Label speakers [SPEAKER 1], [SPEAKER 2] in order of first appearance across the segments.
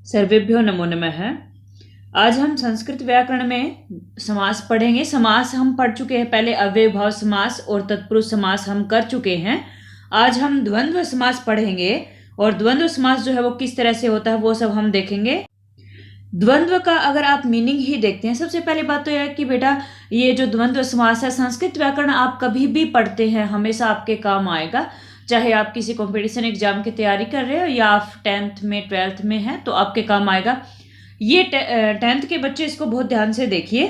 [SPEAKER 1] सर्वेभ्यो नमो नमः। आज हम संस्कृत व्याकरण में समास पढ़ेंगे। समास हम पढ़ चुके हैं पहले, अव्ययभाव समास और तत्पुरुष समास हम कर चुके हैं। आज हम द्वंद्व समास पढ़ेंगे और द्वंद्व समास जो है वो किस तरह से होता है वो सब हम देखेंगे। द्वंद्व का अगर आप मीनिंग ही देखते हैं, सबसे पहली बात तो यह है कि बेटा ये जो द्वंद्व समास है, संस्कृत व्याकरण आप कभी भी पढ़ते हैं हमेशा आपके काम आएगा। चाहे आप किसी कंपटीशन एग्जाम की तैयारी कर रहे हो या आप 10th में 12th में हैं तो आपके काम आएगा। ये 10th के बच्चे इसको बहुत ध्यान से देखिए।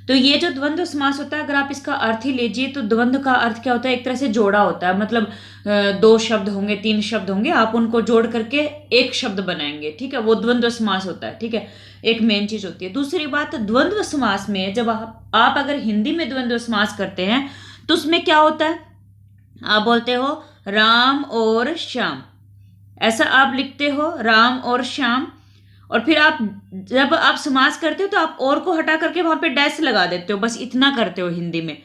[SPEAKER 1] तो ये जो द्वंद्व समास होता है, अगर आप इसका अर्थ ही लीजिए तो द्वंद्व का अर्थ क्या होता है, एक तरह से जोड़ा होता है। मतलब दो शब्द होंगे, तीन शब्द होंगे, आप उनको जोड़ करके एक शब्द बनाएंगे, ठीक है, वो द्वंद्व समास होता है। ठीक है, एक मेन चीज होती है। दूसरी बात, द्वंद्व समास में जब आप अगर हिंदी में द्वंद्व समास करते हैं तो उसमें क्या होता है, आप बोलते हो राम और श्याम, ऐसा आप लिखते हो, राम और श्याम। और फिर आप जब आप समास करते हो तो आप और को हटा करके वहां पे डैश लगा देते हो, बस इतना करते हो हिंदी में।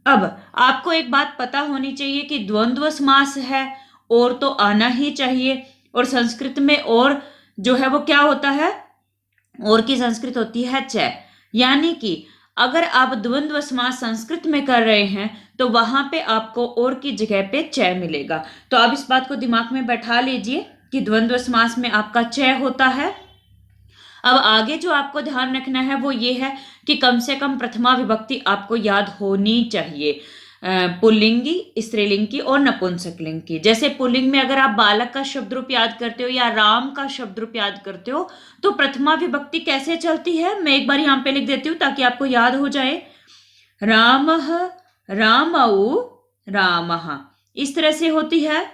[SPEAKER 1] अब आपको एक बात पता होनी चाहिए कि द्वंद्व समास है और तो आना ही चाहिए, और संस्कृत में और जो है वो क्या होता है, और की संस्कृत होती है च। यानी कि अगर आप द्वंद्व समास संस्कृत में कर रहे हैं तो वहां पे आपको और की जगह पे च मिलेगा। तो आप इस बात को दिमाग में बैठा लीजिए कि द्वंद्व समास में आपका च होता है। अब आगे जो आपको ध्यान रखना है वो ये है कि कम से कम प्रथमा विभक्ति आपको याद होनी चाहिए, पुल्लिंगी, स्त्रीलिंग और नपुंसक लिंग की। जैसे पुल्लिंग में अगर आप बालक का शब्द रूप याद करते हो या राम का शब्द रूप याद करते हो तो प्रथमा विभक्ति कैसे चलती है, मैं एक बार यहाँ पे लिख देती हूँ ताकि आपको याद हो जाए। रामः, रामौ, रामः, इस तरह से होती है।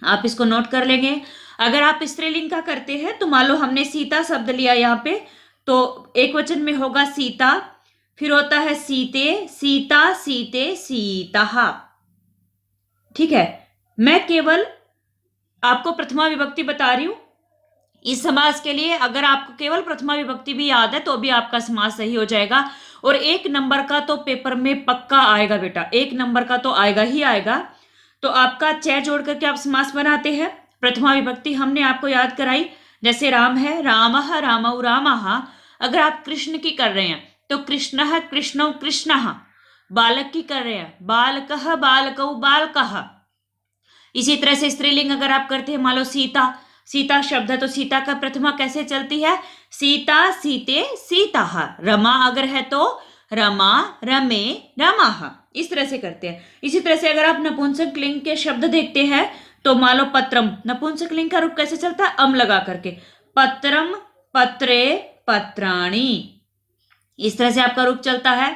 [SPEAKER 1] आप इसको नोट कर लेंगे। अगर आप स्त्रीलिंग का करते हैं तो मान लो हमने सीता शब्द लिया यहाँ पे, तो एक वचन में होगा सीता, फिर होता है सीते, सीता, सीते, सीता। ठीक है, मैं केवल आपको प्रथमा विभक्ति बता रही हूं इस समास के लिए। अगर आपको केवल प्रथमा विभक्ति भी याद है तो भी आपका समास सही हो जाएगा। और 1 नंबर का तो पेपर में पक्का आएगा बेटा, 1 नंबर का तो आएगा ही आएगा। तो आपका च जोड़ करके आप समास बनाते हैं। प्रथमा विभक्ति हमने आपको याद कराई, जैसे राम है, रामः, रामौ, रामः। अगर आप कृष्ण की कर रहे हैं तो कृष्णः, कृष्णौ, कृष्णः। बालक की कर रहे हैं, बालकः, बालकौ, बालकः। इसी तरह से स्त्रीलिंग अगर आप करते हैं, मान लो सीता, सीता शब्द है तो सीता का प्रथमा कैसे चलती है, सीता, सीते, सीता। रमा अगर है तो रमा, रमे, रमाः, इस तरह से करते हैं। इसी तरह से अगर आप नपुंसक लिंग के शब्द देखते हैं तो मान लो पत्रम, नपुंसक लिंग का रूप कैसे चलता है, अम लगा करके, पत्रम, पत्रे, पत्राणी, इस तरह से आपका रूप चलता है।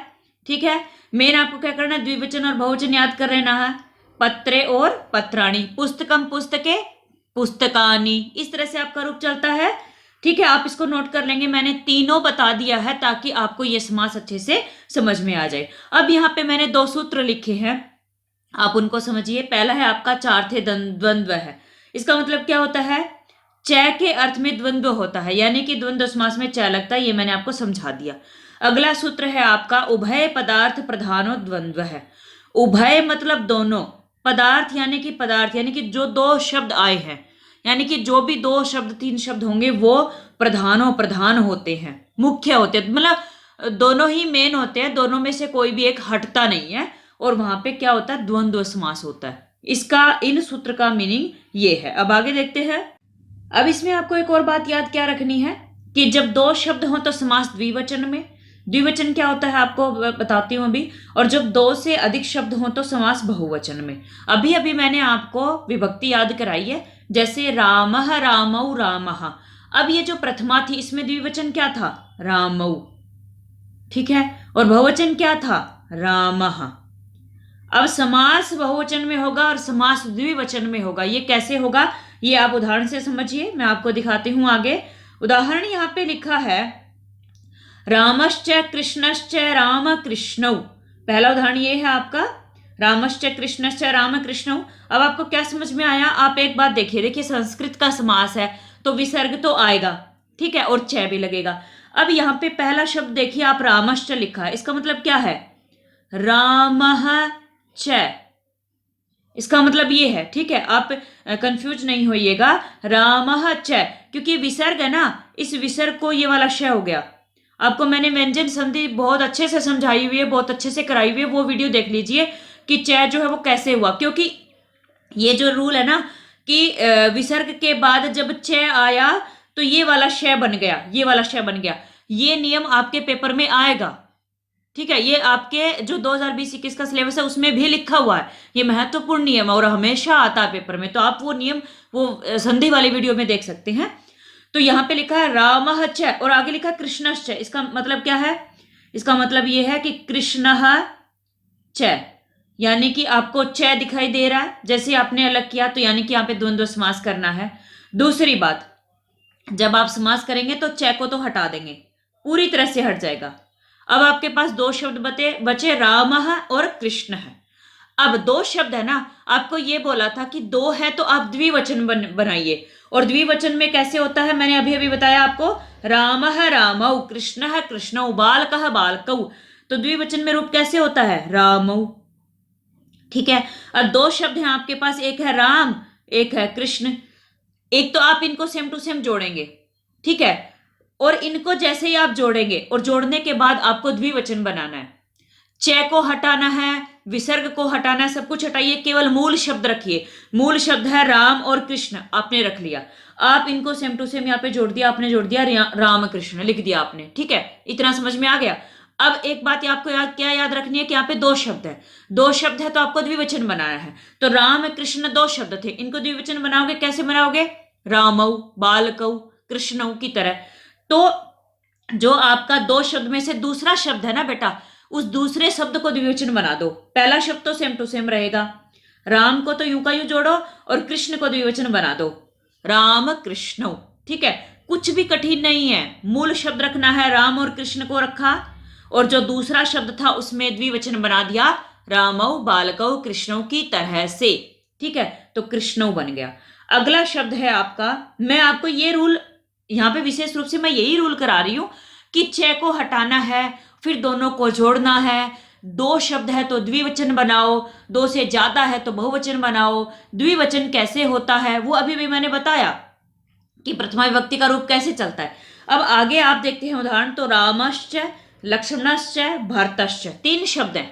[SPEAKER 1] ठीक है, मेन आपको क्या करना है, द्विवचन और बहुवचन याद कर लेना है, पत्रे और पत्राणी। पुस्तकम, पुस्तके, पुस्तकानी, इस तरह से आपका रूप चलता है। ठीक है, आप इसको नोट कर लेंगे, मैंने तीनों बता दिया है ताकि आपको ये समास अच्छे से समझ में आ जाए। अब यहाँ पे मैंने 2 सूत्र लिखे हैं, आप उनको समझिए। पहला है आपका चार्थे द्वंद्व है। इसका मतलब क्या होता है, च के अर्थ में द्वंद्व होता है, यानी कि द्वंद्व समास में च लगता है, ये मैंने आपको समझा दिया। अगला सूत्र है आपका उभय पदार्थ प्रधानो द्वंद्व है। उभय मतलब दोनों, पदार्थ यानी कि पदार्थ यानी कि जो 2 शब्द आए हैं, यानी कि जो भी 2 शब्द 3 शब्द होंगे वो प्रधान होते हैं, मुख्य होते हैं, मतलब दोनों ही मेन होते हैं, दोनों में से कोई भी एक हटता नहीं है, और वहां पे क्या होता है, द्वंद्व समास होता है। इसका इन सूत्र का मीनिंग ये है। अब आगे देखते हैं। अब इसमें आपको एक और बात याद क्या रखनी है कि जब 2 शब्द हो तो समास द्विवचन में, द्विवचन क्या होता है आपको बताती हूं अभी, और जब 2 से अधिक शब्द हो तो समास बहुवचन में। अभी अभी मैंने आपको विभक्ति याद कराई है, जैसे रामः, रामौ, रामः। अब ये जो प्रथमा थी इसमें द्विवचन क्या था, रामौ, ठीक है, और बहुवचन क्या था, रामः। अब समास बहुवचन में होगा और समास द्विवचन में होगा, ये कैसे होगा ये आप उदाहरण से समझिए, मैं आपको दिखाती हूं आगे। उदाहरण यहां पे लिखा है, रामश्च कृष्णश्च राम कृष्णौ। पहला उदाहरण ये है आपका, रामश्च कृष्णश्च राम कृष्णौ। अब आपको क्या समझ में आया, आप एक बात देखिए संस्कृत का समास है तो विसर्ग तो आएगा, ठीक है, और च भी लगेगा। अब यहाँ पे पहला शब्द देखिए, आप रामश्च लिखा है, इसका मतलब क्या है, रामः च। इसका मतलब ये है, ठीक है, आप कंफ्यूज नहीं होइएगा। रामः च, क्योंकि विसर्ग है ना, इस विसर्ग को ये वाला श हो गया। आपको मैंने व्यंजन संधि बहुत अच्छे से समझाई हुई है, बहुत अच्छे से कराई हुई है, वो वीडियो देख लीजिए कि च जो है वो कैसे हुआ। क्योंकि ये जो रूल है ना कि विसर्ग के बाद जब च आया तो ये वाला श बन गया, ये वाला श बन गया। ये नियम आपके पेपर में आएगा, ठीक है, ये आपके जो 2020-21 का सिलेबस है उसमें भी लिखा हुआ है। ये महत्वपूर्ण नियम है और हमेशा आता है पेपर में, तो आप वो नियम वो संधि वाली वीडियो में देख सकते हैं। तो यहाँ पे लिखा है रामः च और आगे लिखा कृष्णश्च। इसका मतलब क्या है? इसका मतलब ये है कि कृष्णः च, यानी कि आपको च दिखाई दे रहा है, जैसे आपने अलग किया तो यानी कि यहाँ पे द्वंद्व समास करना है। दूसरी बात, जब आप समास करेंगे तो च को तो हटा देंगे, पूरी तरह से हट जाएगा। अब आपके पास दो शब्द बचे रामः और कृष्ण है। अब दो शब्द है ना, आपको ये बोला था कि दो है तो आप द्विवचन बनाइए, और द्विवचन में कैसे होता है मैंने अभी अभी बताया आपको, रामः रामौ, कृष्णः कृष्णौ, बालकः बालकौ। तो द्विवचन में रूप कैसे होता है? रामौ, ठीक है। अब दो शब्द हैं आपके पास, एक है राम, एक है कृष्ण। एक तो आप इनको सेम टू सेम जोड़ेंगे, ठीक है, और इनको जैसे ही आप जोड़ेंगे और जोड़ने के बाद आपको द्विवचन बनाना है। च को हटाना है, विसर्ग को हटाना है, सब कुछ हटाइए, केवल मूल शब्द रखिए। मूल शब्द है राम और कृष्ण, आपने रख लिया। आप इनको सेम टू सेम यहाँ पे जोड़ दिया, आपने जोड़ दिया राम कृष्ण लिख दिया आपने, ठीक है, इतना समझ में आ गया। अब एक बात आपको क्या याद रखनी है कि यहाँ पे दो शब्द है, दो शब्द है तो आपको द्विवचन बनाना है। तो राम कृष्ण दो शब्द थे, इनको द्विवचन बनाओगे, कैसे बनाओगे? रामौ, बालकौ, कृष्णौ की तरह। तो जो आपका दो शब्द में से दूसरा शब्द है ना बेटा, उस दूसरे शब्द को द्विवचन बना दो। पहला शब्द तो सेम टू सेम रहेगा, राम को तो यूं का यूं जोड़ो और कृष्ण को द्विवचन बना दो, राम कृष्णौ, ठीक है। कुछ भी कठिन नहीं है, मूल शब्द रखना है, राम और कृष्ण को रखा, और जो दूसरा शब्द था उसमें द्विवचन बना दिया, रामौ बालकौ कृष्णौ की तरह से, ठीक है, तो कृष्णौ बन गया। अगला शब्द है आपका, मैं आपको ये रूल यहाँ पे विशेष रूप से मैं यही रूल करा रही हूं कि च को हटाना है, फिर दोनों को जोड़ना है। दो शब्द है तो द्विवचन बनाओ, दो से ज्यादा है तो बहुवचन बनाओ। द्विवचन कैसे होता है वो अभी भी मैंने बताया कि प्रथमा विभक्ति का रूप कैसे चलता है। अब आगे आप देखते हैं उदाहरण, तो रामश्च, लक्ष्मणश्च, भरतश्च, तीन शब्द हैं।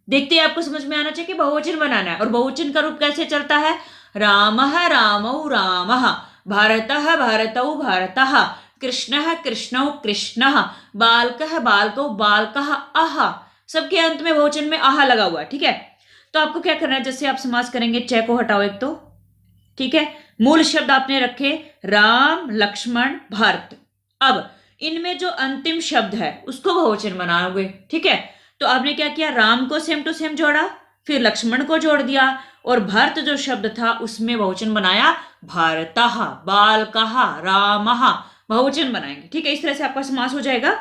[SPEAKER 1] देखते हैं, आपको समझ में आना चाहिए कि बहुवचन बनाना है, और बहुवचन का रूप कैसे चलता है? रामः रामौ रामः, भारतः भारतौ भारतः, कृष्णः कृष्णौ कृष्णः, बालकः बालकौ बालकः, अह, सबके अंत में बहुवचन में आह लगा हुआ है, ठीक है। तो आपको क्या करना है, जैसे आप समास करेंगे, च को हटाओ एक तो, ठीक है, मूल शब्द आपने रखे राम लक्ष्मण भारत। अब इनमें जो अंतिम शब्द है उसको बहुवचन बनाओगे, ठीक है। तो आपने क्या किया, राम को सेम टू सेम जोड़ा, फिर लक्ष्मण को जोड़ दिया, और भारत जो शब्द था उसमें बहुवचन बनाया, भारतः, बालकः, रामः, बहुवचन बनाएंगे, ठीक है। इस तरह से आपका समास हो जाएगा।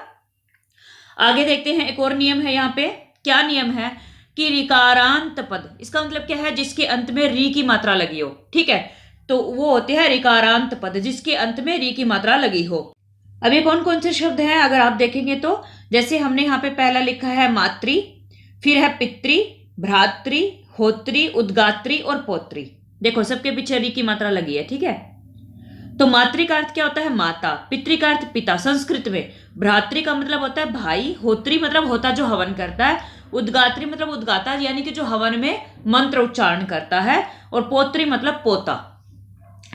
[SPEAKER 1] आगे देखते हैं, एक और नियम है यहाँ पे। क्या नियम है कि रिकारांत पद, इसका मतलब क्या है? जिसके अंत में री की मात्रा लगी हो, ठीक है, तो वो होते हैं रिकारांत पद, जिसके अंत में री की मात्रा लगी हो। अब ये कौन कौन से शब्द हैं अगर आप देखेंगे तो, जैसे हमने यहाँ पे पहला लिखा है मातृ, फिर है पितृ, भ्रातृ, होत्री, उद्गात्री और पौत्री। देखो सबके पीछे री की मात्रा लगी है, ठीक है। तो मातृ का अर्थ क्या होता है? माता। पितृ का अर्थ पिता संस्कृत में। भ्रातृ का मतलब होता है भाई। होत्री मतलब होता जो हवन करता है। उद्गात्री मतलब उद्गाता यानी कि जो हवन में मंत्र उच्चारण करता है। और पौत्री मतलब पोता,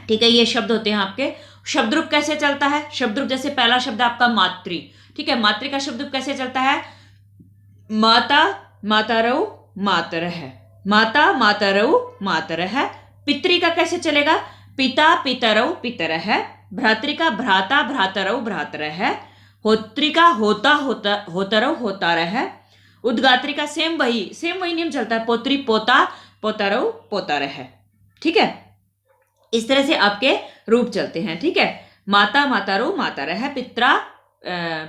[SPEAKER 1] ठीक है। ये शब्द होते हैं आपके। शब्द रूप कैसे चलता है? शब्द रूप जैसे पहला शब्द आपका मातृ, ठीक है, मातृ का शब्द रूप कैसे चलता है? माता मातारौ मातरः, माता मातारौ मातरः। पितृ का कैसे चलेगा? पिता पितरौ पितरः। भ्रातृ का भ्राता भ्रातरौ भ्रातरः। होत्री का होता होतरौ होतारः। उद्गात्री का सेम वही नियम चलता है, पोत्री पोता पोतरौ पोतारः, ठीक है। इस तरह से आपके रूप चलते हैं, ठीक है। माता मातारौ मातारः,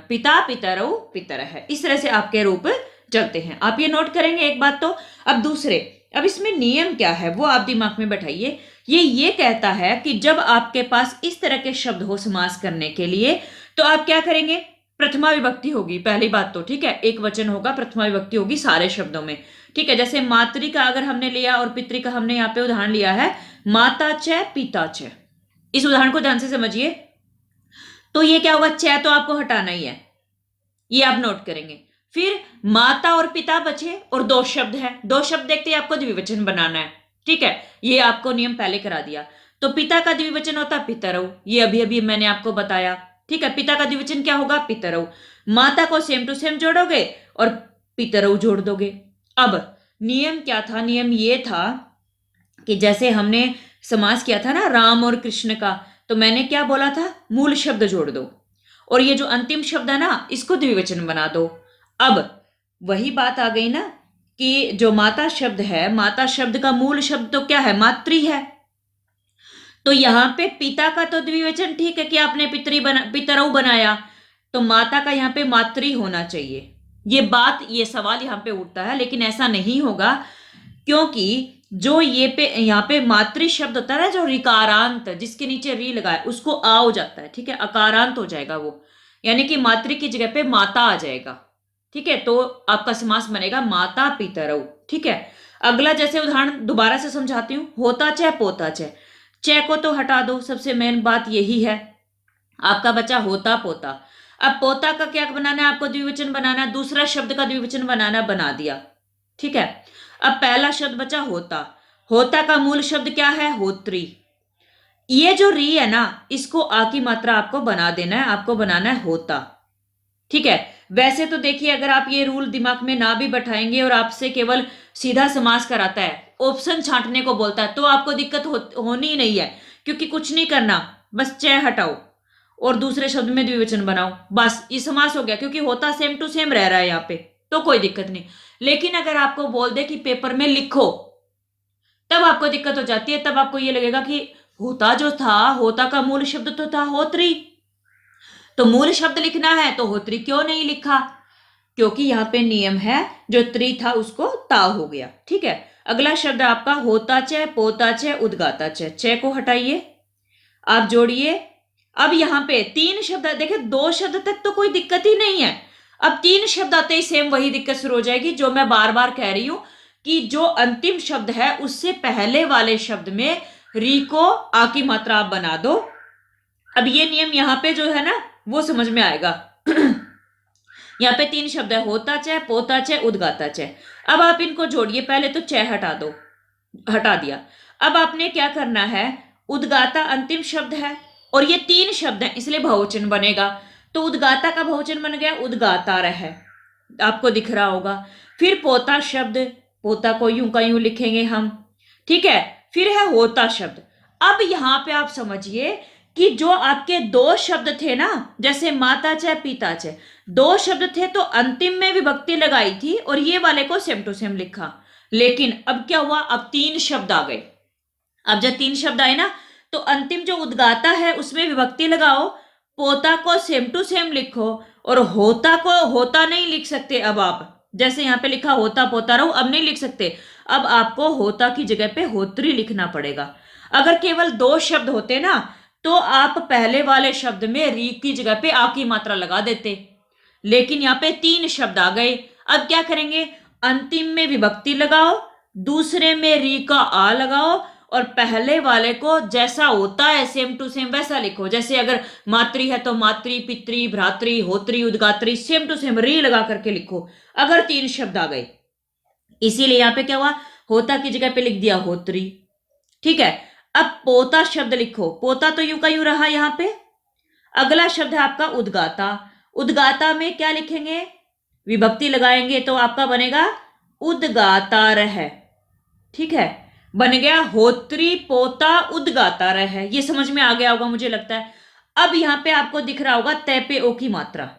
[SPEAKER 1] पिता पितरौ पितरः, इस तरह से आपके रूप चलते हैं। आप ये नोट करेंगे एक बात तो। अब दूसरे, अब इसमें नियम क्या है वो आप दिमाग में बैठाइए। ये कहता है कि जब आपके पास इस तरह के शब्द हो समास करने के लिए, तो आप क्या करेंगे? प्रथमा विभक्ति होगी पहली बात तो, ठीक है, एक वचन होगा, प्रथमा विभक्ति होगी सारे शब्दों में, ठीक है। जैसे मातृ का अगर हमने लिया और पितृ का हमने यहाँ पे उदाहरण लिया है, माता च पिता च, इस उदाहरण को ध्यान से समझिए। तो ये क्या होगा, च तो आपको हटाना ही है, ये आप नोट करेंगे। फिर माता और पिता बचे और दो शब्द है, दो शब्द देखते ही आपको द्विवचन बनाना है, ठीक है, ये आपको नियम पहले करा दिया। तो पिता का द्विवचन होता पितरौ, ये अभी अभी मैंने आपको बताया, ठीक है। पिता का द्विवचन क्या होगा, पितरौ। माता को सेम टू सेम जोड़ोगे और पितरौ जोड़ दोगे। अब नियम क्या था, नियम ये था कि जैसे हमने समास किया था ना राम और कृष्ण का, तो मैंने क्या बोला था, मूल शब्द जोड़ दो और ये जो अंतिम शब्द है ना इसको द्विवचन बना दो। अब वही बात आ गई ना कि जो माता शब्द है, माता शब्द का मूल शब्द तो क्या है, मातृ है। तो यहां पे पिता का तो द्विवचन ठीक है कि आपने पितरौ बनाया, तो माता का यहाँ पे मातृ होना चाहिए। ये बात, ये सवाल यहाँ पे उठता है, लेकिन ऐसा नहीं होगा, क्योंकि जो ये पे यहाँ पे मातृ शब्द होता है ना, जो रिकारांत जिसके नीचे री लगाए उसको आ हो जाता है, ठीक है, अकारांत हो जाएगा वो, यानी कि मातृ की जगह पे माता आ जाएगा, ठीक है। तो आपका समास बनेगा माता पितरौ, ठीक है। अगला जैसे उदाहरण दोबारा से समझाती हूँ, होता च पोता च, च को तो हटा दो, सबसे मेन बात यही है। आपका बचा होता पोता। अब पोता का क्या बनाना है, आपको द्विवचन बनाना है, दूसरा शब्द का द्विवचन बनाना, बना दिया, ठीक है। अब पहला शब्द बचा होता, होता का मूल शब्द क्या है, होत्री। ये जो री है ना, इसको आ की मात्रा आपको बना देना है, आपको बनाना है होता, ठीक है। वैसे तो देखिए, अगर आप ये रूल दिमाग में ना भी बैठाएंगे और आपसे केवल सीधा समास कराता है, ऑप्शन छांटने को बोलता है, तो आपको दिक्कत होनी ही नहीं है, क्योंकि कुछ नहीं करना, बस च हटाओ और दूसरे शब्द में द्विवचन बनाओ, बस ये समास हो गया, क्योंकि होता सेम टू सेम रह रहा है यहाँ पे, तो कोई दिक्कत नहीं। लेकिन अगर आपको बोल दे कि पेपर में लिखो, तब आपको दिक्कत हो जाती है, तब आपको ये लगेगा कि होता जो था, होता का मूल शब्द तो था होत्री, तो मूल शब्द लिखना है तो होत्री क्यों नहीं लिखा, क्योंकि यहाँ पे नियम है, जो त्रि था उसको ता हो गया, ठीक है। अगला शब्द आपका होता च पोता च उद्गाता च को हटाइए, आप जोड़िए। अब यहाँ पे तीन शब्द देखिए, दो शब्द तक तो कोई दिक्कत ही नहीं है, अब तीन शब्द आते ही सेम वही दिक्कत शुरू हो जाएगी, जो मैं बार बार कह रही हूं कि जो अंतिम शब्द है उससे पहले वाले शब्द में री को आ की मात्रा आप बना दो। अब ये नियम यहाँ पे जो है ना वो समझ में आएगा। यहाँ पे तीन शब्द है, होता च पोता च उद्गाता च। अब आप इनको जोड़िए, पहले तो च हटा दो, हटा दिया। अब आपने क्या करना है, उद्गाता अंतिम शब्द है और ये तीन शब्द हैं, इसलिए बहुवचन बनेगा, तो उद्गाता का बहुवचन बन गया उद्गातार है, आपको दिख रहा होगा। फिर पोता शब्द, पोता को यूं का यूं लिखेंगे हम, ठीक है। फिर है होता शब्द। अब यहां पे आप समझिए कि जो आपके दो शब्द थे ना, जैसे माता च पिता च, दो शब्द थे तो अंतिम में विभक्ति लगाई थी और ये वाले को सेम टू सेम लिखा, लेकिन अब क्या हुआ, अब तीन शब्द आ गए। अब जब तीन शब्द आए ना, तो अंतिम जो उद्गाता है उसमें विभक्ति लगाओ, पोता को सेम टू सेम लिखो और होता को होता नहीं लिख सकते। अब आप जैसे यहाँ पे लिखा होता पोता रहो, अब नहीं लिख सकते, अब आपको होता की जगह पे होत्री लिखना पड़ेगा। अगर केवल दो शब्द होते ना, तो आप पहले वाले शब्द में री की जगह पे आ की मात्रा लगा देते, लेकिन यहाँ पे तीन शब्द आ गए। अब क्या करेंगे, अंतिम में विभक्ति लगाओ, दूसरे में री का आ लगाओ और पहले वाले को जैसा होता है सेम टू सेम वैसा लिखो। जैसे अगर मातृ है तो मातृ, पितृ, भ्रातृ, होत्री, उद्गात्री, सेम टू सेम री लगा करके लिखो, अगर तीन शब्द आ गए। इसीलिए यहाँ पे क्या हुआ, होता की जगह पे लिख दिया होत्री, ठीक है। अब पोता शब्द लिखो, पोता तो यूं का यूं रहा यहाँ पे। अगला शब्द है आपका उद्गाता, उद्गाता में क्या लिखेंगे, विभक्ति लगाएंगे तो आपका बनेगा उद्गातार है, ठीक है, बन गया होत्री पोता उद्गातार है। ये समझ में आ गया होगा मुझे लगता है। अब यहां पे आपको दिख रहा होगा तय पे ओ की मात्रा,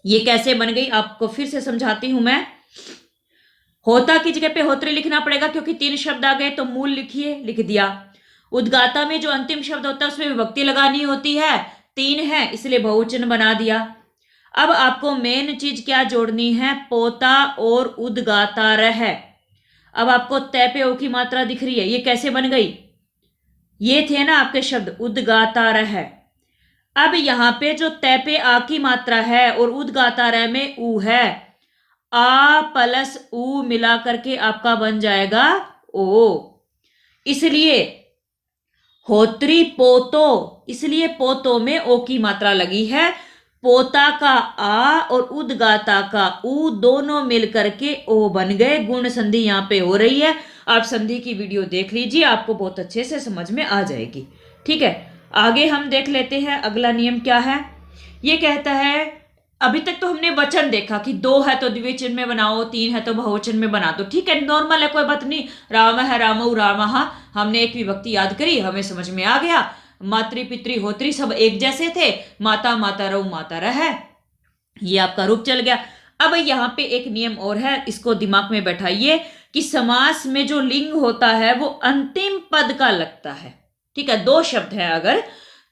[SPEAKER 1] ये कैसे बन गई आपको फिर से समझाती हूं मैं। होता की जगह पे होत्री लिखना पड़ेगा क्योंकि तीन शब्द आ गए, तो मूल लिखिए, लिख दिया। उद्गाता में जो अंतिम शब्द होता है उसमें विभक्ति लगानी होती है, तीन है इसलिए बहुवचन बना दिया। अब आपको मेन चीज क्या जोड़नी है, पोता और उद्गातार है। अब आपको तय पे ओ की मात्रा दिख रही है, ये कैसे बन गई, ये थे ना आपके शब्द उद्गातार है, अब यहाँ पे जो तय पे आ की मात्रा है और उद्गाता रे में ऊ है, आ प्लस ऊ मिला करके आपका बन जाएगा ओ। इसलिए होत्री पोतो, इसलिए पोतो में ओ की मात्रा लगी है। पोता का आ और उद्गाता का ऊ दोनों मिलकर के ओ बन गए। गुण संधि यहां पे हो रही है। आप संधि की वीडियो देख लीजिए, आपको बहुत अच्छे से समझ में आ जाएगी। ठीक है, आगे हम देख लेते हैं अगला नियम क्या है। ये कहता है, अभी तक तो हमने वचन देखा कि 2 है तो द्विवचन में बनाओ, 3 है तो बहुवचन में बना दो। ठीक है, नॉर्मल है, कोई बात नहीं। राम है, रामऊ, रामः, हमने एक विभक्ति याद करी, हमें समझ में आ गया। मातृ पितृ होत्री सब एक जैसे थे, माता माता रऊ माता रह, ये आपका रूप चल गया। अब यहाँ पे एक नियम और है, इसको दिमाग में बैठाइए कि समास में जो लिंग होता है वो अंतिम पद का लगता है। ठीक है, 2 शब्द है अगर,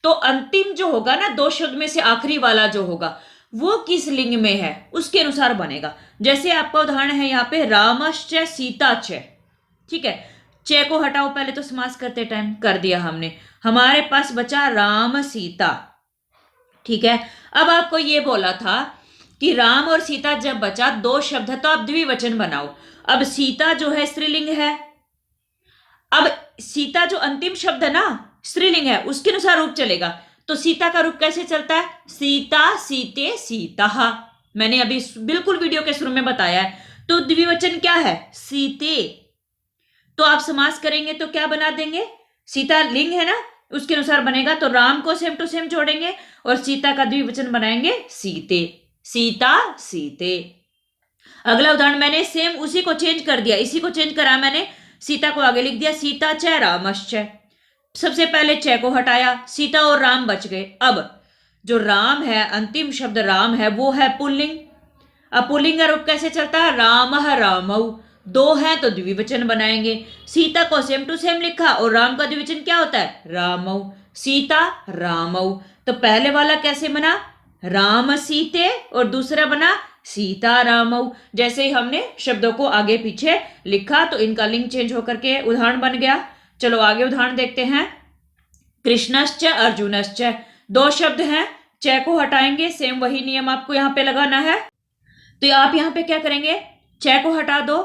[SPEAKER 1] तो अंतिम जो होगा ना, 2 शब्द में से आखिरी वाला जो होगा वो किस लिंग में है उसके अनुसार बनेगा। जैसे आपका उदाहरण है यहाँ पे, रामश्च सीताच। ठीक है, च को हटाओ, पहले तो समास करते टाइम कर दिया हमने, हमारे पास बचा राम सीता। ठीक है, अब आपको ये बोला था कि राम और सीता जब बचा 2 शब्द है तो आप द्विवचन बनाओ। अब सीता जो है स्त्रीलिंग है, अब सीता जो अंतिम शब्द है ना स्त्रीलिंग है, उसके अनुसार रूप चलेगा। तो सीता का रूप कैसे चलता है, सीता सीते सीता, मैंने अभी बिल्कुल वीडियो के शुरू में बताया है। तो द्विवचन क्या है, सीते। तो आप समास करेंगे तो क्या बना देंगे, सीता लिंग है ना, उसके अनुसार बनेगा। तो राम को सेम टू सेम जोड़ेंगे और सीता का द्विवचन बनाएंगे सीते, सीता सीते। अगला उदाहरण मैंने सेम उसी को चेंज कर दिया, इसी को चेंज करा मैंने, सीता को आगे लिख दिया सीता च रामश्च। सबसे पहले च को हटाया, सीता और राम बच गए। अब जो राम है, अंतिम शब्द राम है, वो है पुल्लिंग। अब पुल्लिंग का रूप कैसे चलता है, रामः रामऊ, 2 है तो द्विवचन बनाएंगे। सीता को सेम टू सेम लिखा और राम का द्विवचन क्या होता है, रामऊ, सीता रामऊ। तो पहले वाला कैसे बना, राम सीते, और दूसरा बना सीता रामऊ। जैसे ही हमने शब्दों को आगे पीछे लिखा तो इनका लिंग चेंज होकर के उदाहरण बन गया। चलो आगे उदाहरण देखते हैं। कृष्णश्च अर्जुनश्च, 2 शब्द हैं, च को हटाएंगे, सेम वही नियम आपको यहां पे लगाना है। तो आप यहां पे क्या करेंगे, च को हटा दो,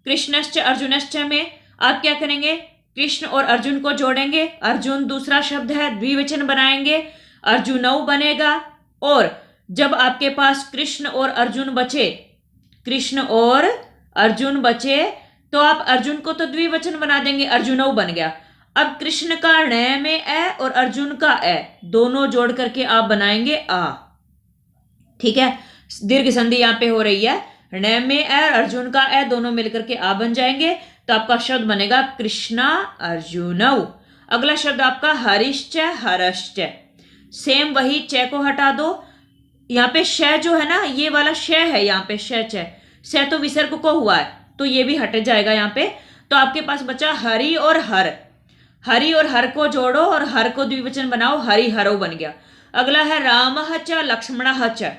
[SPEAKER 1] कृष्णश्च अर्जुनश्च में आप क्या करेंगे, कृष्ण और अर्जुन को जोड़ेंगे, अर्जुन दूसरा शब्द है, द्विवचन बनाएंगे, अर्जुनऊ बनेगा। और जब आपके पास कृष्ण और अर्जुन बचे, कृष्ण और अर्जुन बचे, तो आप अर्जुन को तो द्विवचन बना देंगे, अर्जुनऊ बन गया। अब कृष्ण का ण में ए और अर्जुन का ए दोनों जोड़ करके आप बनाएंगे आ। ठीक है, दीर्घ संधि यहां पे हो रही है, ण में ए और अर्जुन का ए दोनों मिलकर के आ बन जाएंगे। तो आपका शब्द बनेगा कृष्णा अर्जुनऊ। अगला शब्द आपका हरिश्च हरश्च, सेम वही, च को हटा दो, यहाँ पे श जो है ना, ये वाला श है, यहाँ पे श तो विसर्ग को हुआ है, तो ये भी हट जाएगा यहाँ पे। तो आपके पास बचा हरि और हर, हरि और हर को जोड़ो और हर को द्विवचन बनाओ, हरि हरो बन गया। अगला है रामः च लक्ष्मणः च।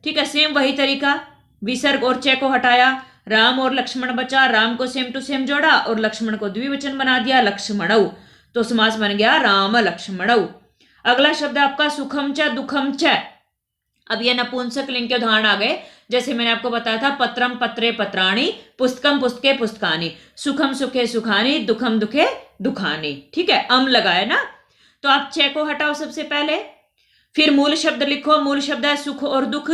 [SPEAKER 1] ठीक है, सेम वही तरीका, विसर्ग और च को हटाया, राम और लक्ष्मण बचा, राम को सेम टू सेम जोड़ा और लक्ष्मण को द्विवचन बना दिया, लक्ष्मणऊ। तो समास बन गया राम लक्ष्मणऊ। अगला शब्द आपका सुखम च दुखम च। अब यह नपुंसक लिंग के उदाहरण आ गए। जैसे मैंने आपको बताया था, पत्रम पत्रे पत्राणि, पुस्तकम पुस्तके पुस्तकानि, सुखम सुखे सुखानि, दुखम दुखे दुखानि। ठीक है, अम लगाए ना। तो आप च को हटाओ सबसे पहले, फिर मूल शब्द लिखो, मूल शब्द है सुख और दुख।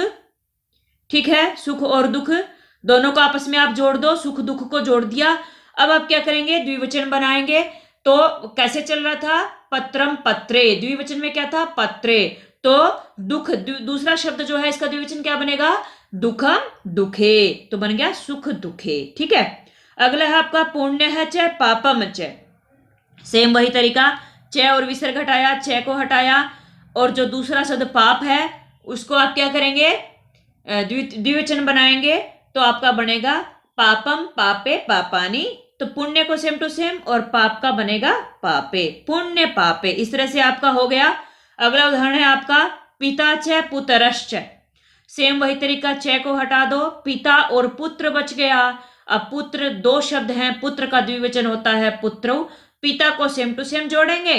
[SPEAKER 1] ठीक है, सुख और दुख दोनों को आपस में आप जोड़ दो, सुख दुख को जोड़ दिया। अब आप क्या करेंगे, द्विवचन बनाएंगे। तो कैसे चल रहा था, पत्रम पत्रे, द्विवचन में क्या था, पत्रे। तो दुख, दूसरा शब्द जो है इसका द्विवचन क्या बनेगा, दुखम दुखे, तो बन गया सुख दुखे। ठीक है, अगला है आपका पुण्य है च पापम च। सेम वही तरीका, च और विसर्ग हटाया, च को हटाया, और जो दूसरा शब्द पाप है उसको आप क्या करेंगे, द्विवचन बनाएंगे। तो आपका बनेगा पापम पापे पापानी। तो पुण्य को सेम टू सेम और पाप का बनेगा पापे, पुण्य पापे। इस तरह से आपका हो गया। अगला उदाहरण है आपका पिता च पुत्रश्च। सेम वही तरीका, च को हटा दो, पिता और पुत्र बच गया। अब पुत्र 2 शब्द हैं, पुत्र का द्विवचन होता है पुत्रौ, पिता को सेम टू सेम जोड़ेंगे